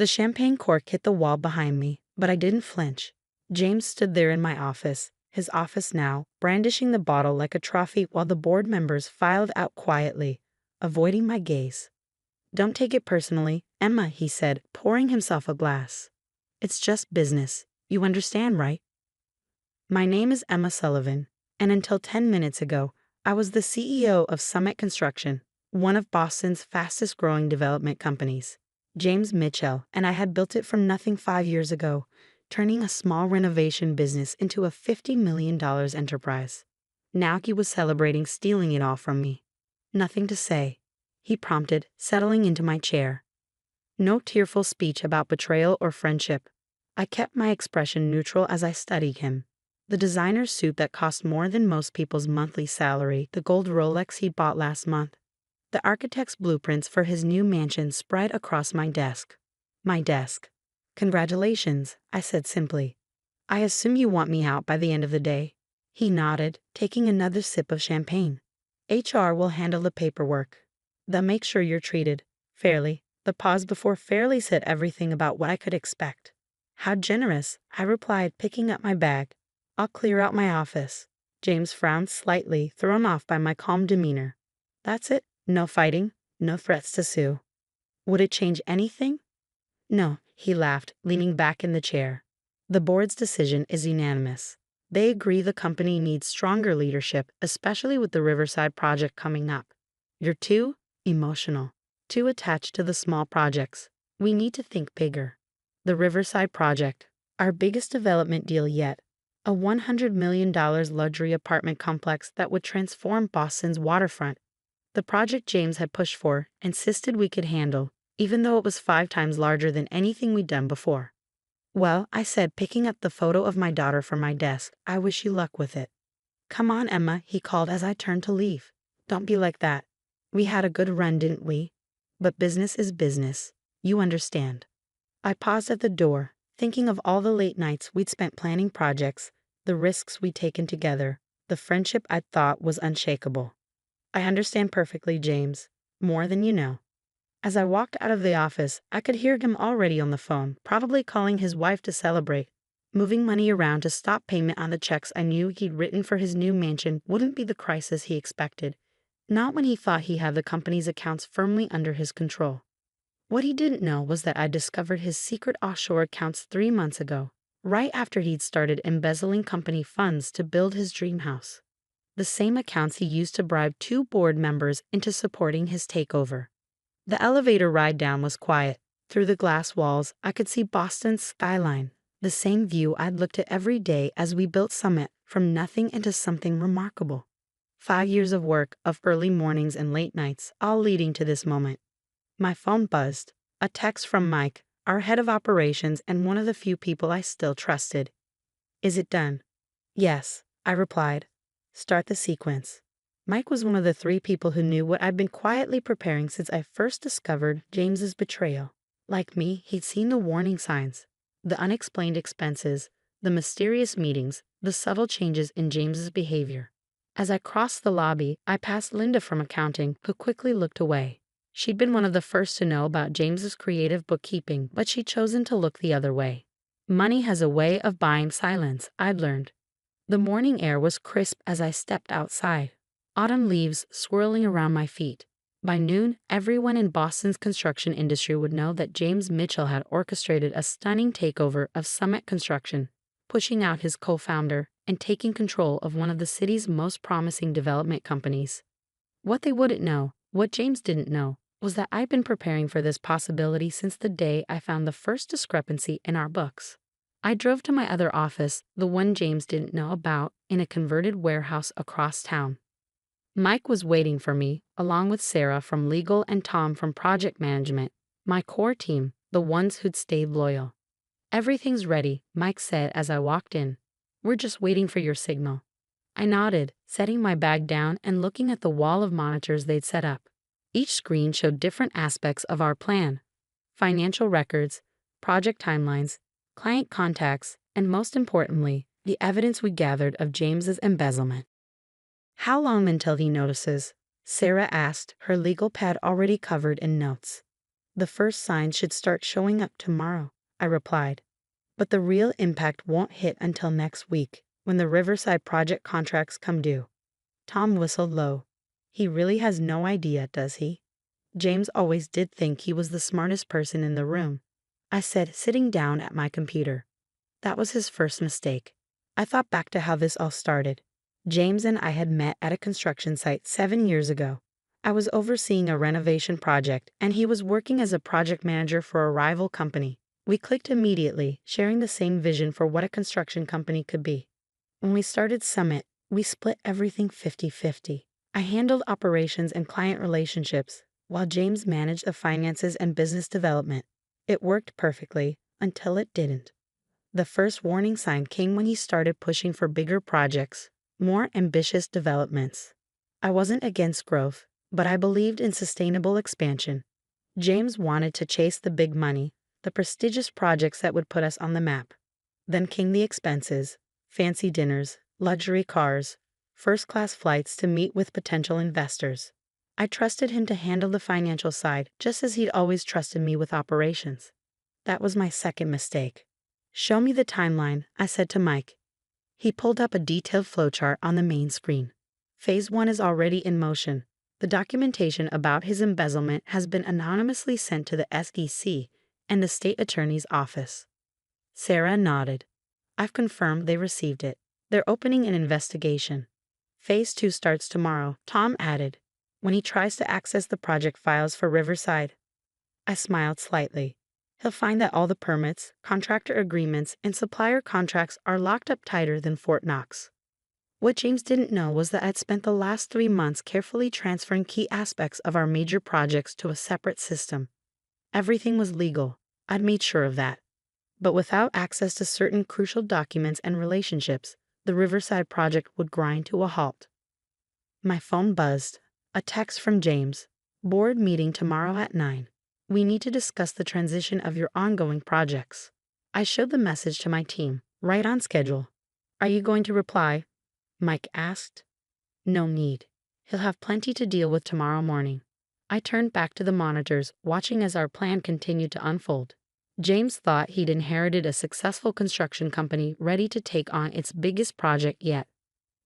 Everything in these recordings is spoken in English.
The champagne cork hit the wall behind me, but I didn't flinch. James stood there in my office, his office now, brandishing the bottle like a trophy while the board members filed out quietly, avoiding my gaze. "Don't take it personally, Emma," he said, pouring himself a glass. "It's just business. You understand, right? My name is Emma Sullivan, and until 10 minutes ago, I was the CEO of Summit Construction, one of Boston's fastest-growing development companies. James Mitchell and I had built it from nothing 5 years ago, turning a small renovation business into a $50 million enterprise. Now he was celebrating stealing it all from me. "Nothing to say," he prompted, settling into my chair. No tearful speech about betrayal or friendship. I kept my expression neutral as I studied him. The designer suit that cost more than most people's monthly salary, the gold Rolex he bought last month, the architect's blueprints for his new mansion spread across my desk. My desk. "Congratulations," I said simply. "I assume you want me out by the end of the day." He nodded, taking another sip of champagne. "HR will handle the paperwork. They'll make sure you're treated fairly." The pause before fairly said everything about what I could expect. "How generous," I replied, picking up my bag. "I'll clear out my office." James frowned slightly, thrown off by my calm demeanor. "That's it? No fighting? No threats to sue? Would it change anything?" "No," he laughed, leaning back in the chair. "The board's decision is unanimous. They agree the company needs stronger leadership, especially with the Riverside project coming up. You're too emotional, too attached to the small projects. We need to think bigger. The Riverside project, our biggest development deal yet, a $100 million luxury apartment complex that would transform Boston's waterfront. The project James had pushed for, insisted we could handle, even though it was 5 times larger than anything we'd done before." "Well," I said, picking up the photo of my daughter from my desk, "I wish you luck with it." "Come on, Emma," he called as I turned to leave. "Don't be like that. We had a good run, didn't we? But business is business. You understand." I paused at the door, thinking of all the late nights we'd spent planning projects, the risks we'd taken together, the friendship I thought was unshakable. "I understand perfectly, James. More than you know." As I walked out of the office, I could hear him already on the phone, probably calling his wife to celebrate. Moving money around to stop payment on the checks I knew he'd written for his new mansion wouldn't be the crisis he expected. Not when he thought he had the company's accounts firmly under his control. What he didn't know was that I'd discovered his secret offshore accounts 3 months ago, right after he'd started embezzling company funds to build his dream house. The same accounts he used to bribe 2 board members into supporting his takeover. The elevator ride down was quiet. Through the glass walls, I could see Boston's skyline, the same view I'd looked at every day as we built Summit from nothing into something remarkable. 5 years of work, of early mornings and late nights, all leading to this moment. My phone buzzed. A text from Mike, our head of operations and one of the few people I still trusted. "Is it done?" "Yes," I replied. "Start the sequence." Mike was one of the 3 people who knew what I'd been quietly preparing since I first discovered James's betrayal. Like me, he'd seen the warning signs, the unexplained expenses, the mysterious meetings, the subtle changes in James's behavior. As I crossed the lobby, I passed Linda from accounting, who quickly looked away. She'd been one of the first to know about James's creative bookkeeping, but she'd chosen to look the other way. Money has a way of buying silence, I'd learned. The morning air was crisp as I stepped outside. Autumn leaves swirling around my feet. By noon, everyone in Boston's construction industry would know that James Mitchell had orchestrated a stunning takeover of Summit Construction, pushing out his co-founder and taking control of one of the city's most promising development companies. What they wouldn't know, what James didn't know, was that I'd been preparing for this possibility since the day I found the first discrepancy in our books. I drove to my other office, the one James didn't know about, in a converted warehouse across town. Mike was waiting for me, along with Sarah from legal and Tom from project management, my core team, the ones who'd stayed loyal. "Everything's ready," Mike said as I walked in. "We're just waiting for your signal." I nodded, setting my bag down and looking at the wall of monitors they'd set up. Each screen showed different aspects of our plan: financial records, project timelines, client contacts, and most importantly, the evidence we gathered of James's embezzlement. "How long until he notices?" Sarah asked, her legal pad already covered in notes. The first signs should start showing up tomorrow, I replied. But the real impact won't hit until next week, when the Riverside project contracts come due. Tom whistled low. He really has no idea, does he? James always did think he was the smartest person in the room, I said, sitting down at my computer. That was his first mistake. I thought back to how this all started. James and I had met at a construction site 7 years ago. I was overseeing a renovation project, and he was working as a project manager for a rival company. We clicked immediately, sharing the same vision for what a construction company could be. When we started Summit, we split everything 50-50. I handled operations and client relationships, while James managed the finances and business development. It worked perfectly, until it didn't. The first warning sign came when he started pushing for bigger projects, more ambitious developments. I wasn't against growth, but I believed in sustainable expansion. James wanted to chase the big money, the prestigious projects that would put us on the map. Then came the expenses, fancy dinners, luxury cars, first-class flights to meet with potential investors. I trusted him to handle the financial side, just as he'd always trusted me with operations. That was my second mistake. Show me the timeline, I said to Mike. He pulled up a detailed flowchart on the main screen. Phase 1 is already in motion. The documentation about his embezzlement has been anonymously sent to the SEC and the state attorney's office. Sarah nodded. I've confirmed they received it. They're opening an investigation. Phase 2 starts tomorrow, Tom added, when he tries to access the project files for Riverside. I smiled slightly. He'll find that all the permits, contractor agreements, and supplier contracts are locked up tighter than Fort Knox. What James didn't know was that I'd spent the last 3 months carefully transferring key aspects of our major projects to a separate system. Everything was legal. I'd made sure of that. But without access to certain crucial documents and relationships, the Riverside project would grind to a halt. My phone buzzed. A text from James. Board meeting tomorrow at 9. We need to discuss the transition of your ongoing projects. I showed the message to my team, right on schedule. Are you going to reply? Mike asked. No need. He'll have plenty to deal with tomorrow morning. I turned back to the monitors, watching as our plan continued to unfold. James thought he'd inherited a successful construction company ready to take on its biggest project yet.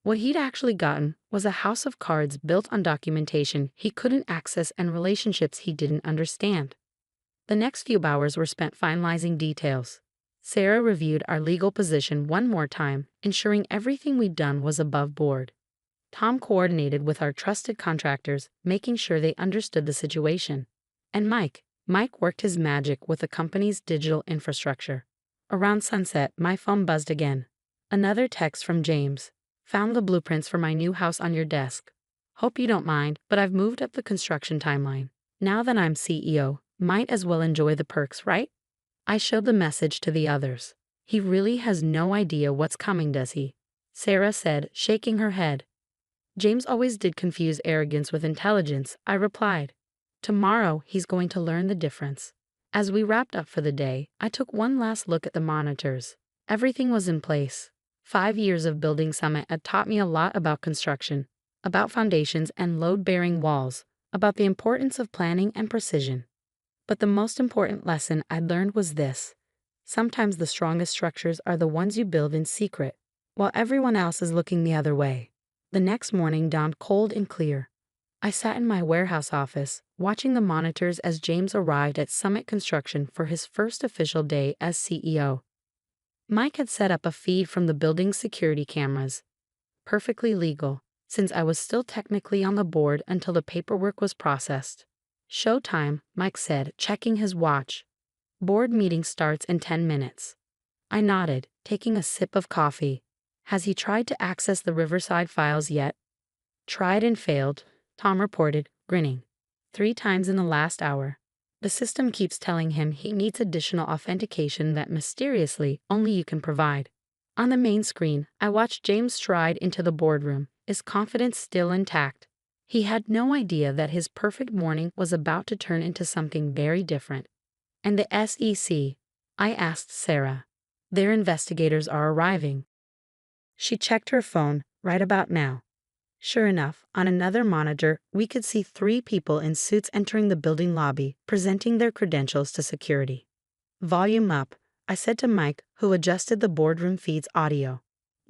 What he'd actually gotten was a house of cards built on documentation he couldn't access and relationships he didn't understand. The next few hours were spent finalizing details. Sarah reviewed our legal position one more time, ensuring everything we'd done was above board. Tom coordinated with our trusted contractors, making sure they understood the situation. And Mike worked his magic with the company's digital infrastructure. Around sunset, my phone buzzed again. Another text from James. Found the blueprints for my new house on your desk. Hope you don't mind, but I've moved up the construction timeline. Now that I'm CEO, might as well enjoy the perks, right? I showed the message to the others. He really has no idea what's coming, does he? Sarah said, shaking her head. James always did confuse arrogance with intelligence, I replied. Tomorrow, he's going to learn the difference. As we wrapped up for the day, I took one last look at the monitors. Everything was in place. 5 years of building Summit had taught me a lot about construction, about foundations and load-bearing walls, about the importance of planning and precision. But the most important lesson I'd learned was this. Sometimes the strongest structures are the ones you build in secret, while everyone else is looking the other way. The next morning dawned cold and clear. I sat in my warehouse office, watching the monitors as James arrived at Summit Construction for his first official day as CEO. Mike had set up a feed from the building's security cameras. Perfectly legal, since I was still technically on the board until the paperwork was processed. Showtime, Mike said, checking his watch. Board meeting starts in 10 minutes. I nodded, taking a sip of coffee. Has he tried to access the Riverside files yet? Tried and failed, Tom reported, grinning. 3 times in the last hour. The system keeps telling him he needs additional authentication that mysteriously only you can provide. On the main screen, I watched James stride into the boardroom, his confidence still intact. He had no idea that his perfect morning was about to turn into something very different. And the SEC? I asked Sarah. Their investigators are arriving. She checked her phone, right about now. Sure enough, on another monitor, we could see 3 people in suits entering the building lobby, presenting their credentials to security. Volume up, I said to Mike, who adjusted the boardroom feed's audio.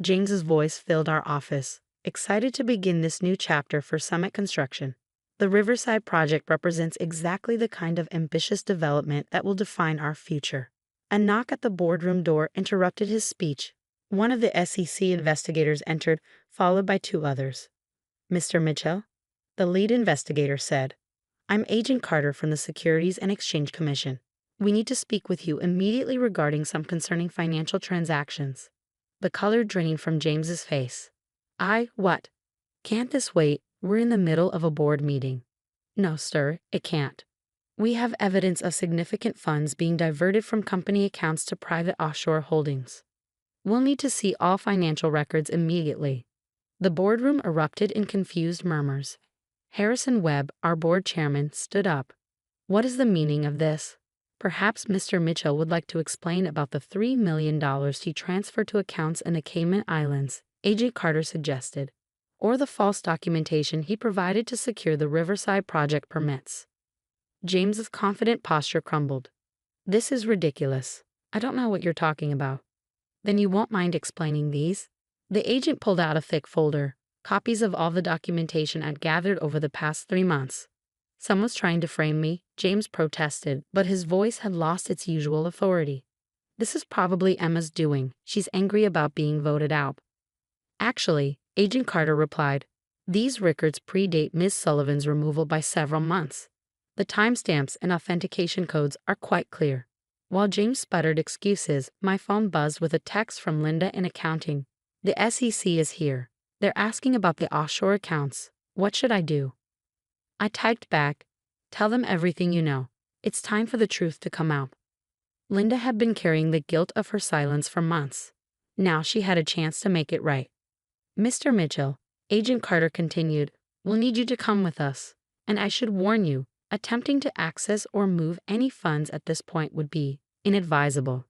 James's voice filled our office, excited to begin this new chapter for Summit Construction. The Riverside project represents exactly the kind of ambitious development that will define our future. A knock at the boardroom door interrupted his speech. One of the SEC investigators entered, followed by 2 others. Mr. Mitchell? The lead investigator said. I'm Agent Carter from the Securities and Exchange Commission. We need to speak with you immediately regarding some concerning financial transactions. The color draining from James's face. What? Can't this wait? We're in the middle of a board meeting. No, sir, it can't. We have evidence of significant funds being diverted from company accounts to private offshore holdings. We'll need to see all financial records immediately. The boardroom erupted in confused murmurs. Harrison Webb, our board chairman, stood up. What is the meaning of this? Perhaps Mr. Mitchell would like to explain about the $3 million he transferred to accounts in the Cayman Islands, Agent Carter suggested, or the false documentation he provided to secure the Riverside project permits. James's confident posture crumbled. This is ridiculous. I don't know what you're talking about. Then you won't mind explaining these? The agent pulled out a thick folder, copies of all the documentation I'd gathered over the past 3 months. Someone's trying to frame me, James protested, but his voice had lost its usual authority. This is probably Emma's doing. She's angry about being voted out. Actually, Agent Carter replied, these records predate Ms. Sullivan's removal by several months. The timestamps and authentication codes are quite clear. While James sputtered excuses, my phone buzzed with a text from Linda in accounting. The SEC is here. They're asking about the offshore accounts. What should I do? I typed back, tell them everything you know. It's time for the truth to come out. Linda had been carrying the guilt of her silence for months. Now she had a chance to make it right. Mr. Mitchell, Agent Carter continued, we'll need you to come with us. And I should warn you, attempting to access or move any funds at this point would be inadvisable.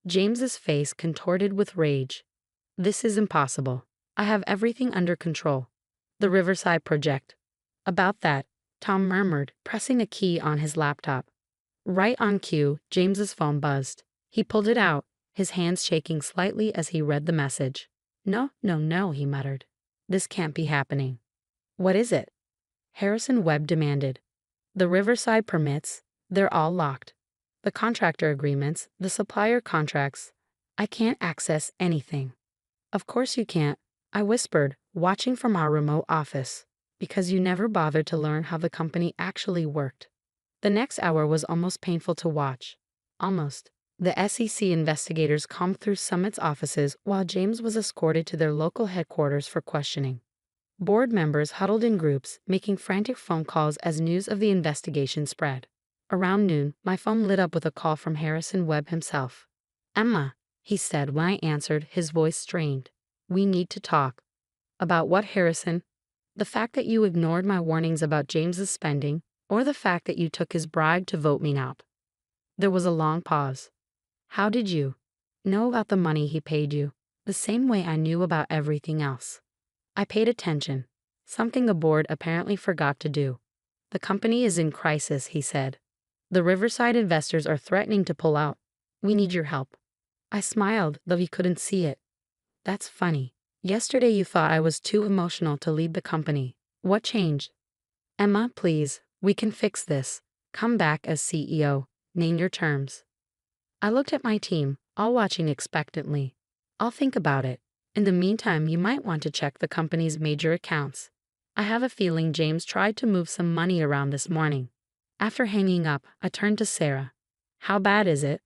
James's face contorted with rage. This is impossible. I have everything under control. The Riverside project. About that, Tom murmured, pressing a key on his laptop. Right on cue, James's phone buzzed. He pulled it out, his hands shaking slightly as he read the message. No, he muttered. This can't be happening. What is it? Harrison Webb demanded. The Riverside permits, they're all locked. The contractor agreements, the supplier contracts. I can't access anything. Of course you can't, I whispered, watching from our remote office. Because you never bothered to learn how the company actually worked. The next hour was almost painful to watch. Almost. The SEC investigators combed through Summit's offices while James was escorted to their local headquarters for questioning. Board members huddled in groups, making frantic phone calls as news of the investigation spread. Around noon, my phone lit up with a call from Harrison Webb himself. Emma, he said when I answered, his voice strained. We need to talk. About what, Harrison? The fact that you ignored my warnings about James's spending, or the fact that you took his bribe to vote me out? There was a long pause. How did you know about the money he paid you? The same way I knew about everything else. I paid attention, something the board apparently forgot to do. The company is in crisis, he said. The Riverside investors are threatening to pull out. We need your help. I smiled, though he couldn't see it. That's funny. Yesterday you thought I was too emotional to lead the company. What changed? Emma, please, we can fix this. Come back as CEO. Name your terms. I looked at my team, all watching expectantly. I'll think about it. In the meantime, you might want to check the company's major accounts. I have a feeling James tried to move some money around this morning. After hanging up, I turned to Sarah. How bad is it?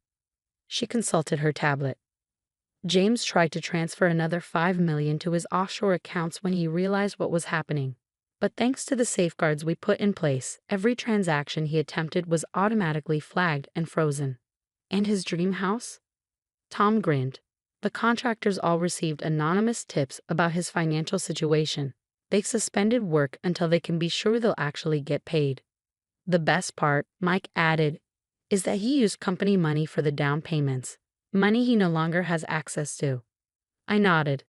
She consulted her tablet. James tried to transfer another $5 million to his offshore accounts when he realized what was happening. But thanks to the safeguards we put in place, every transaction he attempted was automatically flagged and frozen. And his dream house? Tom grinned. The contractors all received anonymous tips about his financial situation. They've suspended work until they can be sure they'll actually get paid. The best part, Mike added, is that he used company money for the down payments. Money he no longer has access to. I nodded.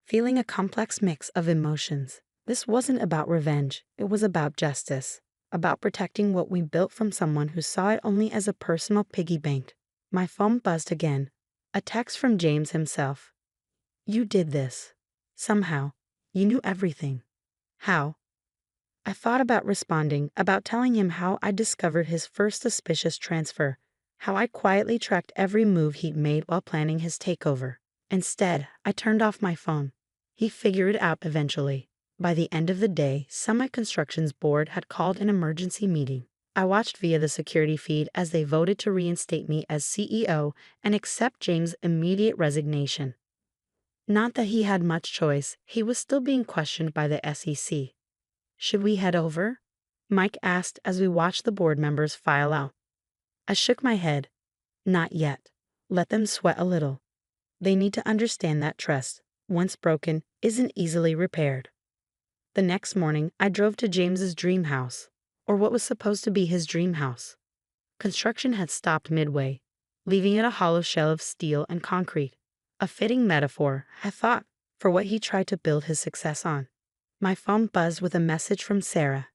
feeling a complex mix of emotions. This wasn't about revenge, it was about justice, about protecting what we built from someone who saw it only as a personal piggy bank. My phone buzzed again. A text from James himself. "You did this. Somehow. You knew everything." "How?" I thought about responding, about telling him how I discovered his first suspicious transfer, how I quietly tracked every move he'd made while planning his takeover. Instead, I turned off my phone. He figured it out eventually. By the end of the day, Summit Construction's board had called an emergency meeting. I watched via the security feed as they voted to reinstate me as CEO and accept James' immediate resignation. Not that he had much choice, he was still being questioned by the SEC. "Should we head over?" Mike asked as we watched the board members file out. I shook my head. "Not yet. Let them sweat a little. They need to understand that trust, once broken, isn't easily repaired." The next morning, I drove to James's dream house, or what was supposed to be his dream house. Construction had stopped midway, leaving it a hollow shell of steel and concrete. A fitting metaphor, I thought, for what he tried to build his success on. My phone buzzed with a message from Sarah.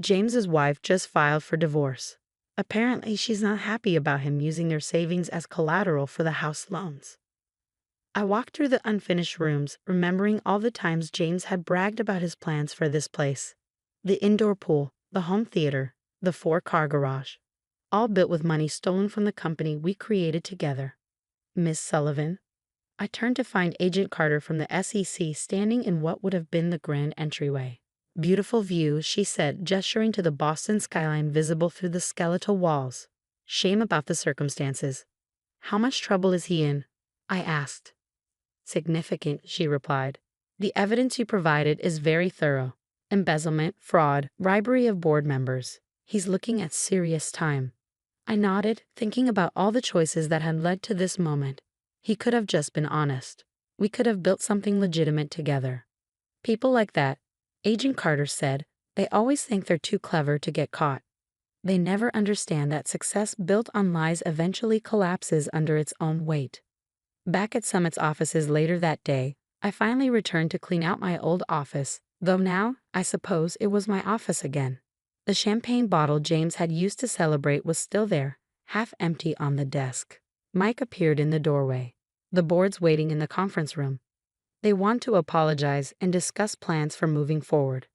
James's wife just filed for divorce. Apparently, she's not happy about him using their savings as collateral for the house loans. I walked through the unfinished rooms, remembering all the times James had bragged about his plans for this place. The indoor pool, the home theater, the 4-car garage. All built with money stolen from the company we created together. "Miss Sullivan?" I turned to find Agent Carter from the SEC standing in what would have been the grand entryway. "Beautiful view," she said, gesturing to the Boston skyline visible through the skeletal walls. "Shame about the circumstances." "How much trouble is he in?" I asked. "Significant," she replied. "The evidence you provided is very thorough. Embezzlement, fraud, bribery of board members. He's looking at serious time." I nodded, thinking about all the choices that had led to this moment. He could have just been honest. We could have built something legitimate together. "People like that," Agent Carter said, "they always think they're too clever to get caught. They never understand that success built on lies eventually collapses under its own weight." Back at Summit's offices later that day, I finally returned to clean out my old office, though now, I suppose, it was my office again. The champagne bottle James had used to celebrate was still there, half empty on the desk. Mike appeared in the doorway. "The board's waiting in the conference room. They want to apologize and discuss plans for moving forward."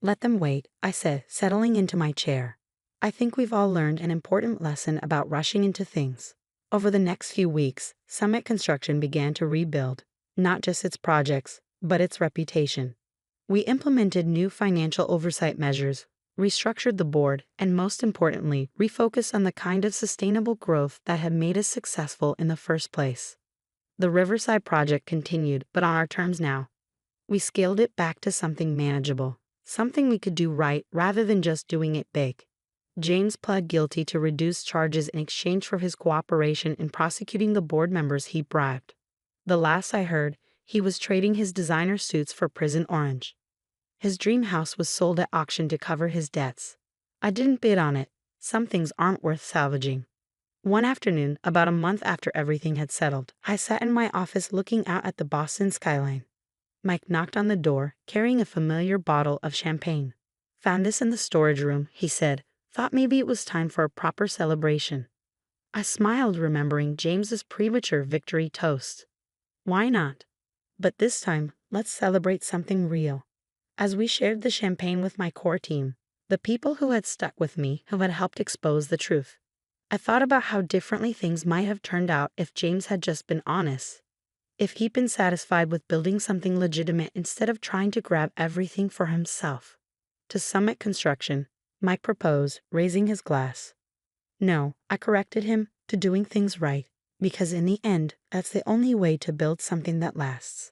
"Let them wait," I said, settling into my chair. "I think we've all learned an important lesson about rushing into things." Over the next few weeks, Summit Construction began to rebuild, not just its projects, but its reputation. We implemented new financial oversight measures, restructured the board, and most importantly, refocused on the kind of sustainable growth that had made us successful in the first place. The Riverside project continued, but on our terms now. We scaled it back to something manageable, something we could do right rather than just doing it big. James pled guilty to reduced charges in exchange for his cooperation in prosecuting the board members he bribed. The last I heard, he was trading his designer suits for prison orange. His dream house was sold at auction to cover his debts. I didn't bid on it. Some things aren't worth salvaging. One afternoon, about a month after everything had settled, I sat in my office looking out at the Boston skyline. Mike knocked on the door, carrying a familiar bottle of champagne. "Found this in the storage room," he said. "Thought maybe it was time for a proper celebration." I smiled, remembering James's premature victory toast. "Why not? But this time, let's celebrate something real." As we shared the champagne with my core team, the people who had stuck with me, who had helped expose the truth, I thought about how differently things might have turned out if James had just been honest. If he'd been satisfied with building something legitimate instead of trying to grab everything for himself. To Summit Construction, Mike proposed, raising his glass. "No," I corrected him, "to doing things right, because in the end, that's the only way to build something that lasts."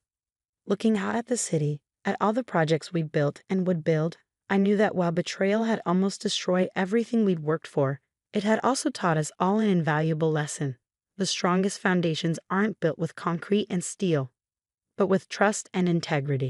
Looking out at the city, at all the projects we built and would build, I knew that while betrayal had almost destroyed everything we'd worked for, it had also taught us all an invaluable lesson. The strongest foundations aren't built with concrete and steel, but with trust and integrity.